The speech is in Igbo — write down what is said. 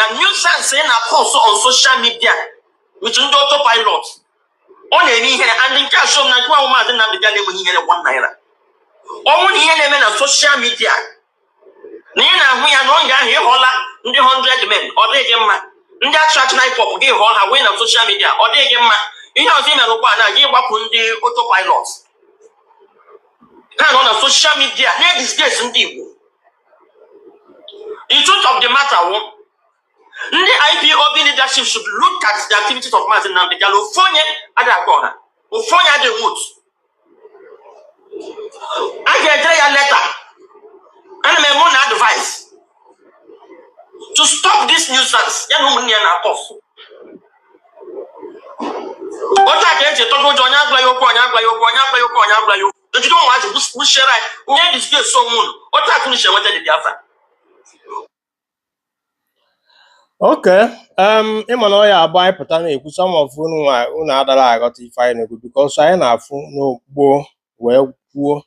na nuisance na post on social media which ndị autopilot ọ na-eme ihe and nke a show na nke nwa maazị Nnamdi Kanu enweghị ihe 1 naira ọnwụ na ihe na-eme na social media na ị na-ahụ ya na oge ahụ ịhụla ndị 100 men ọ dịghị mma ndị attract na hip-hop gị hụọ ha wee na social media ọ dịghị mma ihe ọzọ imere ụgbọ na gị gbapụ ndị autopilot ha nọ na social media na-edisgrace ndị Igbo. The truth of the matter was, the IPOB leadership should look at the activities of Maazị Nnamdi Kanu. Ufonye adakona, ufonye ade wood. I get a letter and my own advice to stop this nuisance. Ya no money na cost. What I get to talk about Jonya Blayo. If you don't want to share right, we need this get so moon. What I can share with the Biafra. Okay. Ịma na ọ ya agba anyị pụta na-ekwu some of unu adara aghọta ife anyị na-ekwu because anyị na-afụ n'ogbo wee kwuo